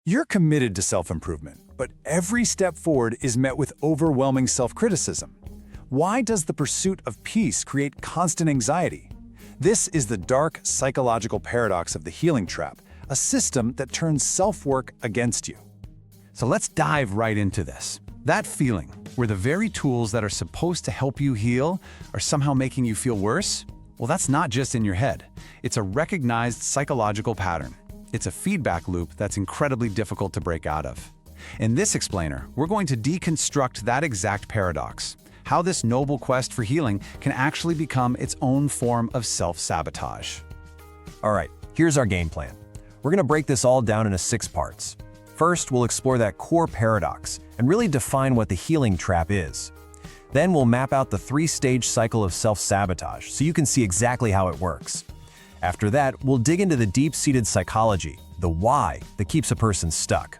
You're committed to self-improvement, but every step forward is met with overwhelming self-criticism. Why does the pursuit of peace create constant anxiety? This is the dark psychological paradox of the healing trap, a system that turns self-work against you. So let's dive right into this. That feeling, where the very tools that are supposed to help you heal are somehow making you feel worse? Well, that's not just in your head. It's a recognized psychological pattern. It's a feedback loop that's incredibly difficult to break out of. In this explainer, we're going to deconstruct that exact paradox, how this noble quest for healing can actually become its own form of self-sabotage. All right, here's our game plan. We're going to break this all down into 6 parts. First, we'll explore that core paradox and really define what the healing trap is. Then we'll map out the 3-stage cycle of self-sabotage so you can see exactly how it works. After that, we'll dig into the deep-seated psychology, the why that keeps a person stuck.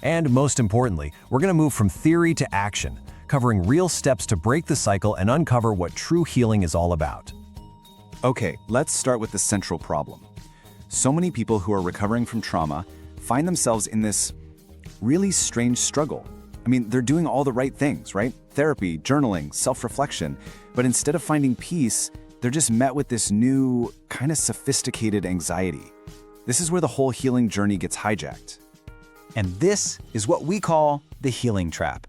And most importantly, we're going to move from theory to action, covering real steps to break the cycle and uncover what true healing is all about. Okay, let's start with the central problem. So many people who are recovering from trauma find themselves in this really strange struggle. I mean, they're doing all the right things, right? Therapy, journaling, self-reflection. But instead of finding peace, they're just met with this new, kind of sophisticated anxiety. This is where the whole healing journey gets hijacked. And this is what we call the healing trap.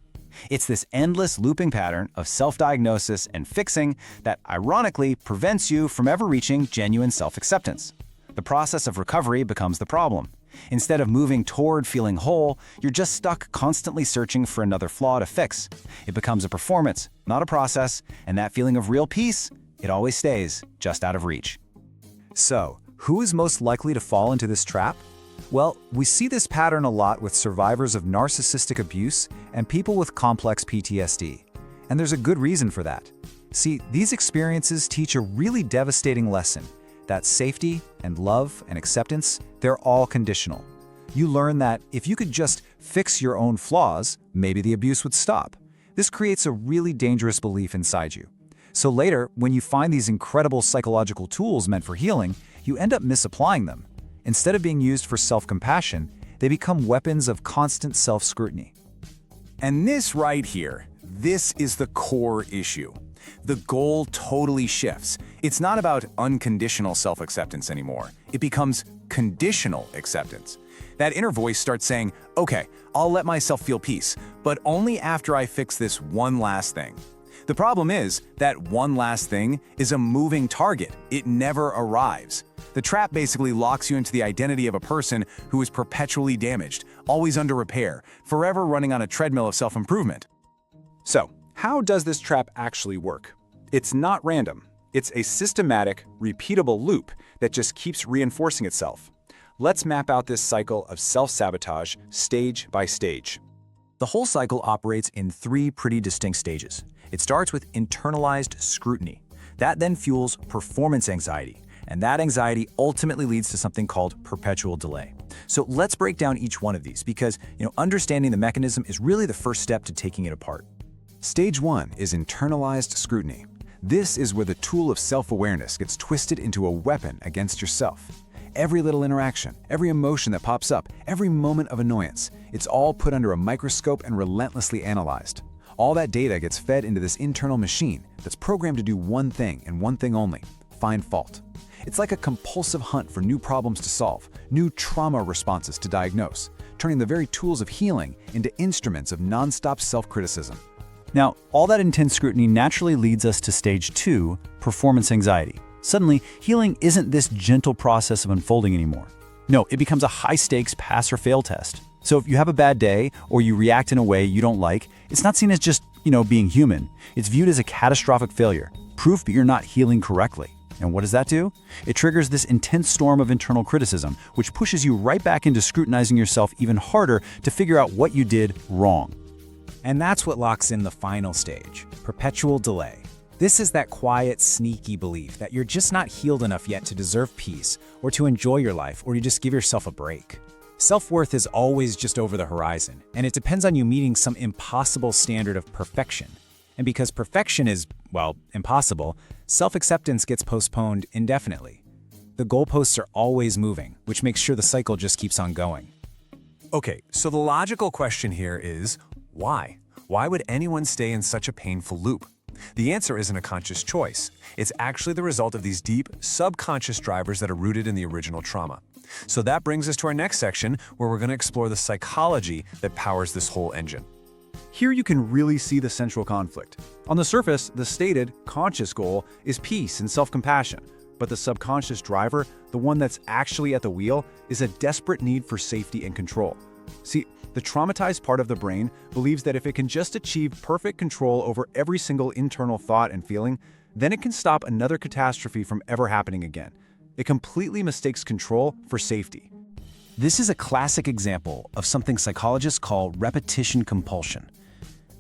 It's this endless looping pattern of self-diagnosis and fixing that ironically prevents you from ever reaching genuine self-acceptance. The process of recovery becomes the problem. Instead of moving toward feeling whole, you're just stuck constantly searching for another flaw to fix. It becomes a performance, not a process, and that feeling of real peace, it always stays just out of reach. So, who is most likely to fall into this trap? Well, we see this pattern a lot with survivors of narcissistic abuse and people with complex PTSD. And there's a good reason for that. See, these experiences teach a really devastating lesson, that safety and love and acceptance, they're all conditional. You learn that if you could just fix your own flaws, maybe the abuse would stop. This creates a really dangerous belief inside you. So later, when you find these incredible psychological tools meant for healing, you end up misapplying them. Instead of being used for self-compassion, they become weapons of constant self-scrutiny. And this right here, this is the core issue. The goal totally shifts. It's not about unconditional self-acceptance anymore. It becomes conditional acceptance. That inner voice starts saying, okay, I'll let myself feel peace, but only after I fix this one last thing. The problem is that one last thing is a moving target. It never arrives. The trap basically locks you into the identity of a person who is perpetually damaged, always under repair, forever running on a treadmill of self-improvement. So, how does this trap actually work? It's not random. It's a systematic, repeatable loop that just keeps reinforcing itself. Let's map out this cycle of self-sabotage stage by stage. The whole cycle operates in 3 pretty distinct stages. It starts with internalized scrutiny. That then fuels performance anxiety, and that anxiety ultimately leads to something called perpetual delay. So let's break down each one of these because, understanding the mechanism is really the first step to taking it apart. Stage 1 is internalized scrutiny. This is where the tool of self-awareness gets twisted into a weapon against yourself. Every little interaction, every emotion that pops up, every moment of annoyance, it's all put under a microscope and relentlessly analyzed. All that data gets fed into this internal machine that's programmed to do one thing and one thing only: find fault. It's like a compulsive hunt for new problems to solve, new trauma responses to diagnose, turning the very tools of healing into instruments of nonstop self-criticism. Now, all that intense scrutiny naturally leads us to stage 2, performance anxiety. Suddenly, healing isn't this gentle process of unfolding anymore. No, it becomes a high-stakes pass or fail test. So if you have a bad day or you react in a way you don't like, it's not seen as just, being human. It's viewed as a catastrophic failure, proof that you're not healing correctly. And what does that do? It triggers this intense storm of internal criticism, which pushes you right back into scrutinizing yourself even harder to figure out what you did wrong. And that's what locks in the final stage, perpetual delay. This is that quiet, sneaky belief that you're just not healed enough yet to deserve peace, or to enjoy your life, or to just give yourself a break. Self-worth is always just over the horizon, and it depends on you meeting some impossible standard of perfection. And because perfection is, impossible, self-acceptance gets postponed indefinitely. The goalposts are always moving, which makes sure the cycle just keeps on going. Okay, so the logical question here is, why? Why would anyone stay in such a painful loop? The answer isn't a conscious choice. It's actually the result of these deep, subconscious drivers that are rooted in the original trauma. So that brings us to our next section, where we're going to explore the psychology that powers this whole engine. Here you can really see the central conflict. On the surface, the stated, conscious goal is peace and self-compassion, but the subconscious driver, the one that's actually at the wheel, is a desperate need for safety and control. See, the traumatized part of the brain believes that if it can just achieve perfect control over every single internal thought and feeling, then it can stop another catastrophe from ever happening again. It completely mistakes control for safety. This is a classic example of something psychologists call repetition compulsion.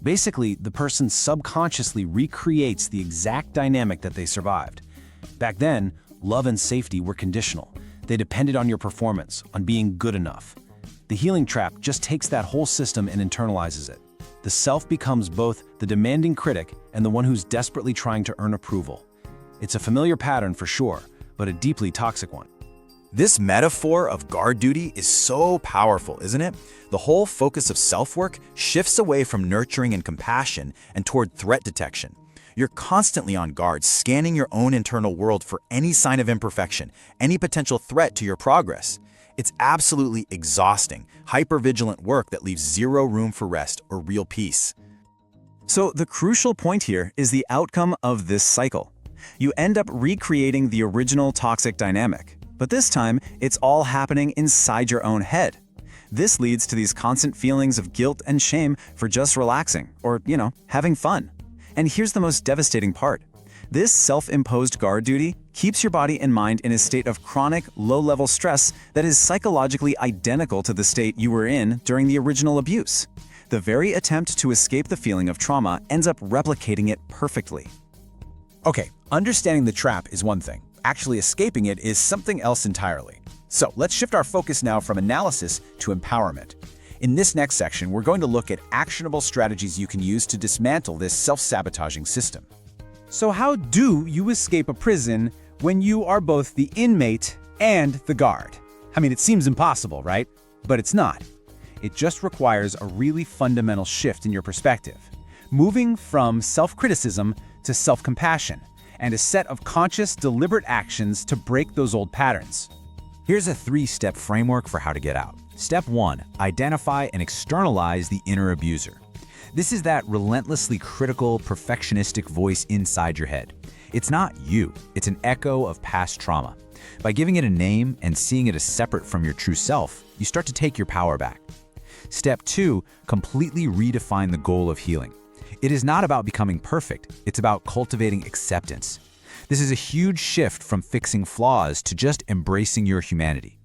Basically, the person subconsciously recreates the exact dynamic that they survived. Back then, love and safety were conditional. They depended on your performance, on being good enough. The healing trap just takes that whole system and internalizes it. The self becomes both the demanding critic and the one who's desperately trying to earn approval. It's a familiar pattern for sure, but a deeply toxic one. This metaphor of guard duty is so powerful, isn't it? The whole focus of self-work shifts away from nurturing and compassion and toward threat detection. You're constantly on guard, scanning your own internal world for any sign of imperfection, any potential threat to your progress. It's absolutely exhausting, hypervigilant work that leaves zero room for rest or real peace. So the crucial point here is the outcome of this cycle. You end up recreating the original toxic dynamic, but this time it's all happening inside your own head. This leads to these constant feelings of guilt and shame for just relaxing or, having fun. And here's the most devastating part. This self-imposed guard duty keeps your body and mind in a state of chronic, low-level stress that is psychologically identical to the state you were in during the original abuse. The very attempt to escape the feeling of trauma ends up replicating it perfectly. Okay, understanding the trap is one thing. Actually escaping it is something else entirely. So let's shift our focus now from analysis to empowerment. In this next section, we're going to look at actionable strategies you can use to dismantle this self-sabotaging system. So how do you escape a prison when you are both the inmate and the guard? I mean, it seems impossible, right? But it's not. It just requires a really fundamental shift in your perspective, moving from self-criticism to self-compassion, and a set of conscious, deliberate actions to break those old patterns. Here's a 3-step framework for how to get out. Step 1. Identify and externalize the inner abuser. This is that relentlessly critical, perfectionistic voice inside your head. It's not you, it's an echo of past trauma. By giving it a name and seeing it as separate from your true self, you start to take your power back. Step 2. Completely redefine the goal of healing. It is not about becoming perfect, it's about cultivating acceptance. This is a huge shift from fixing flaws to just embracing your humanity.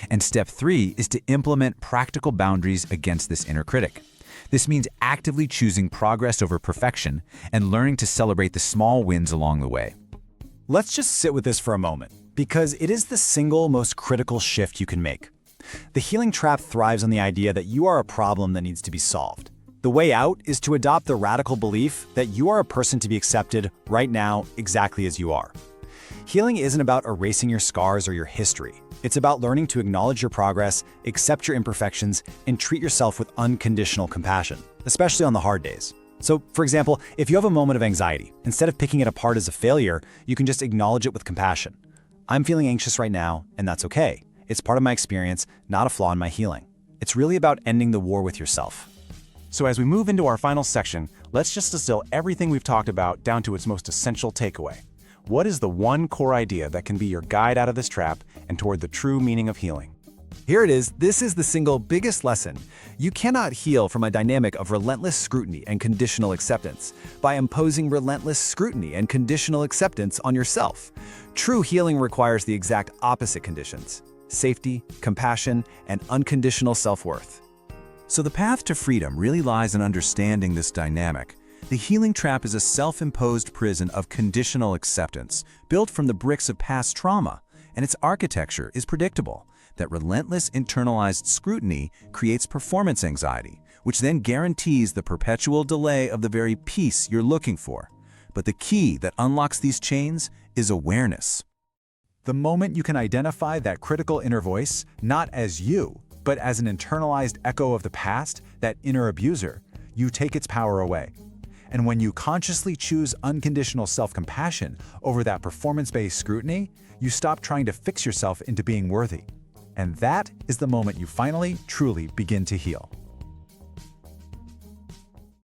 And step 3 is to implement practical boundaries against this inner critic. This means actively choosing progress over perfection and learning to celebrate the small wins along the way. Let's just sit with this for a moment, because it is the single most critical shift you can make. The healing trap thrives on the idea that you are a problem that needs to be solved. The way out is to adopt the radical belief that you are a person to be accepted right now exactly as you are. Healing isn't about erasing your scars or your history. It's about learning to acknowledge your progress, accept your imperfections, and treat yourself with unconditional compassion, especially on the hard days. So, for example, if you have a moment of anxiety, instead of picking it apart as a failure, you can just acknowledge it with compassion. I'm feeling anxious right now, and that's okay. It's part of my experience, not a flaw in my healing. It's really about ending the war with yourself. So as we move into our final section, let's just distill everything we've talked about down to its most essential takeaway. What is the one core idea that can be your guide out of this trap and toward the true meaning of healing? Here it is. This is the single biggest lesson. You cannot heal from a dynamic of relentless scrutiny and conditional acceptance by imposing relentless scrutiny and conditional acceptance on yourself. True healing requires the exact opposite conditions: safety, compassion, and unconditional self-worth. So the path to freedom really lies in understanding this dynamic. The healing trap is a self-imposed prison of conditional acceptance, built from the bricks of past trauma, and its architecture is predictable. That relentless internalized scrutiny creates performance anxiety, which then guarantees the perpetual delay of the very peace you're looking for. But the key that unlocks these chains is awareness. The moment you can identify that critical inner voice, not as you, But as an internalized echo of the past, that inner abuser, you take its power away. And when you consciously choose unconditional self-compassion over that performance-based scrutiny, you stop trying to fix yourself into being worthy. And that is the moment you finally, truly begin to heal.